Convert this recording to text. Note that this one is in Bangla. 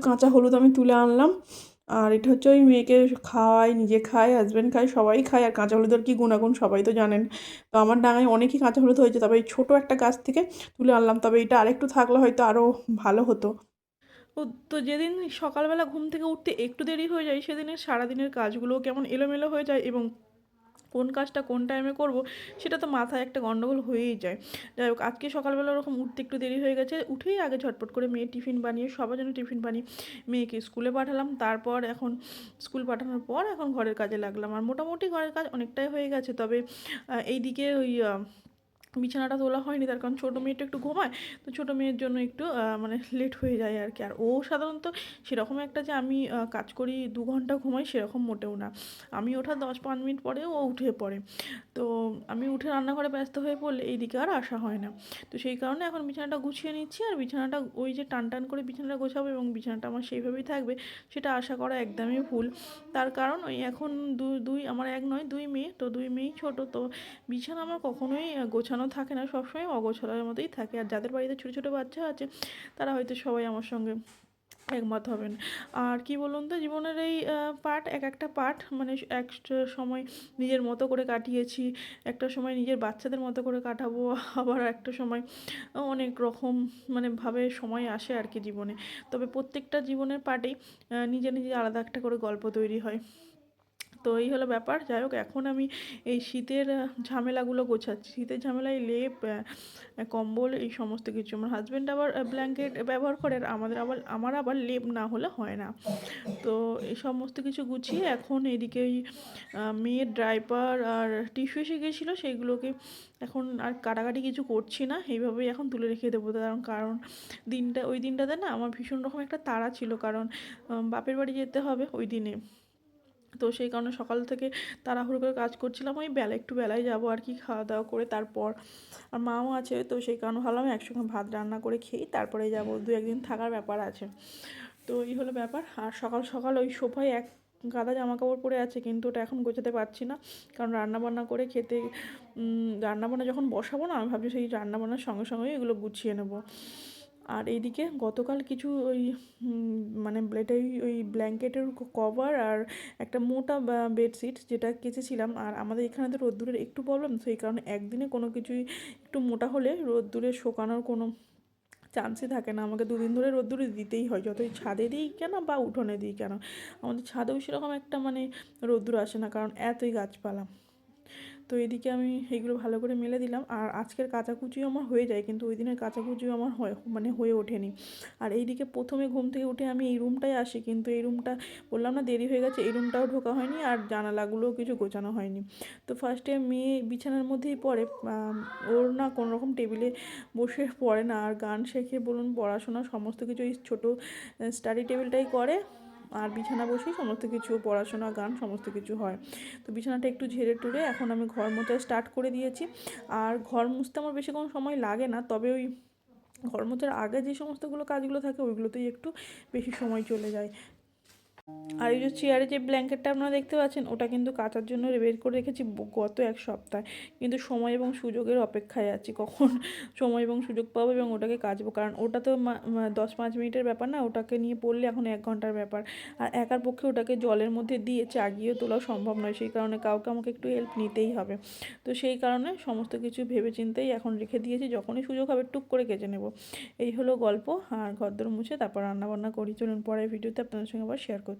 কাঁচা হলুদ আমি তুলে আনলাম। আর এটা হচ্ছে ওই মেয়েকে খাওয়াই, নিজে খাই, হাজব্যান্ড খায়, সবাই খায়। আর কাঁচা হলুদের কি গুণাগুণ সবাই তো জানেন। তো আমার ডাঙায় অনেকই কাঁচা হলুদ হয়েছে, তবে এই ছোটো একটা গাছ থেকে তুলে আনলাম। তবে এটা আরেকটু থাকলে হয়তো আরও ভালো হতো। ও, তো যেদিন সকালবেলা ঘুম থেকে উঠতে একটু দেরি হয়ে যায়, সেদিনের সারাদিনের কাজগুলো কেমন এলোমেলো হয়ে যায়, এবং কোন কাজটা কোন টাইমে করব সেটা তো মাথায় একটা গন্ডগোল হয়েই যায়। যাই হোক, আজকে সকালবেলা ওরকম উঠতে একটু দেরি হয়ে গেছে। উঠেই আগে ঝটপট করে মেয়ের টিফিন বানিয়ে, সবার জন্য টিফিন বানিয়ে মেয়েকে স্কুলে পাঠালাম। তারপর এখন স্কুল পাঠানোর পর এখন ঘরের কাজে লাগলাম। আর মোটামুটি ঘরের কাজ অনেকটাই হয়ে গেছে। তবে এইদিকে ওই বিছানাটা তোলা হয়নি, তার কারণ ছোটো মেয়েটা একটু ঘুমায়। তো ছোটো মেয়ের জন্য একটু মানে লেট হয়ে যায় আর কি। আর ও সাধারণত সেরকম একটা যে আমি কাজ করি 2 ঘন্টা ঘুমাই সেরকম মোটেও না। আমি ওঠার 10-5 মিনিট পরে ও উঠে পড়ে। তো আমি উঠে রান্নাঘরে ব্যস্ত হয়ে পড়লে এইদিকে আর আসা হয় না। তো সেই কারণে এখন বিছানাটা গুছিয়ে নিচ্ছি। আর বিছানাটা ওই যে টান টান করে বিছানাটা গোছাবো এবং বিছানাটা আমার সেইভাবেই থাকবে, সেটা আশা করা একদমই ভুল। তার কারণ ওই এখন দুই আমার এক নয় 2 মেয়ে, তো 2 মেয়েই ছোটো। তো বিছানা আমার কখনোই গোছানো থাকে না, সবসময় অগোছালোর মতোই থাকে। আর যাদের বাড়িতে ছোটো ছোটো বাচ্চা আছে তারা হয়তো সবাই আমার সঙ্গে একমত হবেন। আর কি বলুন তো, জীবনের এই পার্ট, এক একটা পার্ট মানে এক সময় নিজের মতো করে কাটিয়েছি, একটা সময় নিজের বাচ্চাদের মতো করে কাটাবো, আবার একটা সময় অনেক রকম মানে ভাবে সময় আসে আর কি জীবনে। তবে প্রত্যেকটা জীবনের পার্টেই নিজে নিজে আলাদা একটা করে গল্প তৈরি হয়। তো এই হলো ব্যাপার। যাই হোক, এখন আমি এই শীতের ঝামেলাগুলো গোছাচ্ছি। শীতের ঝামেলায় লেপ, কম্বল, এই সমস্ত কিছু। আমার হাজব্যান্ড আবার ব্ল্যাঙ্কেট ব্যবহার করে, আর আমার আবার লেপ না হলে হয় না। তো এই সমস্ত কিছু গুছিয়ে এখন এদিকে ওই মেয়ের ডাইপার আর টিস্যু এসে গিয়েছিলো, সেইগুলোকে এখন আর কাটাকাটি কিছু করছি না, এইভাবেই এখন তুলে রেখে দেবো। কারণ ওই দিনটাতে না আমার ভীষণ রকম একটা তাড়া ছিল, কারণ বাপের বাড়ি যেতে হবে ওই দিনে। তো সেই কারণে সকাল থেকে তাড়াহুড়ো করে কাজ করছিলাম। ওই একটু বেলায় যাবো আর কি, খাওয়া দাওয়া করে। তারপর আর মাও আছে, তো সেই কারণে ভাবলাম একসঙ্গে ভাত রান্না করে খেয়েই তারপরে যাবো, 2-1 দিন থাকার ব্যাপার আছে। তো এই হলো ব্যাপার। আর সকাল সকাল ওই সোফায় এক গাদা জামা কাপড় পরে আছে, কিন্তু ওটা এখন গোছাতে পারছি না, কারণ রান্নাবান্না করে খেতে রান্নাবান্না যখন বসাবো না, আমি ভাবছি সেই রান্নাবান্নার সঙ্গে সঙ্গেই এগুলো গুছিয়ে নেবো। আর এইদিকে গতকাল কিছু ওই মানে ওই ব্ল্যাঙ্কেটের কভার আর একটা মোটা বেডশিট যেটা কেচেছিলাম। আর আমাদের এখানে তো রোদ্দুরের একটু প্রবলেম, সেই কারণে একদিনে কোনো কিছুই একটু মোটা হলে রোদ্দুরে শোকানোর কোনো চান্সই থাকে না। আমাকে 2 দিন ধরে রোদ্দুরে দিতেই হয়, যতই ছাদে দিই কেন বা উঠোনে দিই কেন। আমাদের ছাদেও সেরকম একটা মানে রোদ্দুর আসে না, কারণ এতই গাছপালা। তো এদিকে আমি এইগুলো ভালো করে মেলে দিলাম। আর আজকের কাচাকুচিও আমার হয়ে যায়, কিন্তু ওই দিনের কাচাকুচিও আমার হয়ে ওঠেনি। আর এইদিকে প্রথমে ঘুম থেকে উঠে আমি এই রুমটায় আসি, কিন্তু এই রুমটা বললাম না দেরি হয়ে গেছে, এই রুমটাও ঢোকা হয়নি আর জানালাগুলোও কিছু গোছানো হয়নি। তো ফার্স্টে মেয়ে বিছানার মধ্যেই পড়ে। ওর না কোনো রকম টেবিলে বসে পড়ে না, আর গান শেখে বলুন, পড়াশোনা সমস্ত কিছু এই ছোটো স্টাডি টেবিলটাই করে। আর বিছানা বসেই সমস্ত কিছু পড়াশোনা, গান সমস্ত কিছু হয়। তো বিছানাটা একটু ঝেড়ে টুরে এখন আমি ঘর মোছা স্টার্ট করে দিয়েছি। আর ঘর মুছতে আমার বেশি কোনো সময় লাগে না, তবে ওই ঘর মোছার আগে যে সমস্তগুলো কাজগুলো থাকে ওইগুলোতেই একটু বেশি সময় চলে যায়। আর এই যে চেয়ারে যে ব্ল্যাঙ্কেটটা আপনারা দেখতে পাচ্ছেন, ওটা কিন্তু কাচার জন্য বের করে রেখেছি গত 1 সপ্তাহ। কিন্তু সময় এবং সুযোগের অপেক্ষায় আছি, কখন সময় এবং সুযোগ পাবো এবং ওটাকে কাচবো। কারণ ওটা তো 10-5 মিনিটের ব্যাপার না, ওটাকে নিয়ে পড়লে এখন 1 ঘন্টার ব্যাপার। আর একার পক্ষে ওটাকে জলের মধ্যে দিয়ে চাগিয়ে তোলা সম্ভব নয়, সেই কারণে কাউকে আমাকে একটু হেল্প নিতেই হবে। তো সেই কারণে সমস্ত কিছু ভেবে চিন্তেই এখন রেখে দিয়েছি, যখনই সুযোগ হবে টুক করে কেচে নেব। এই হলো গল্প। আর ঘরদোর মুছে তারপর রান্নাবান্না করি। চলুন পরের ভিডিওতে আপনাদের সঙ্গে আবার শেয়ার করছি।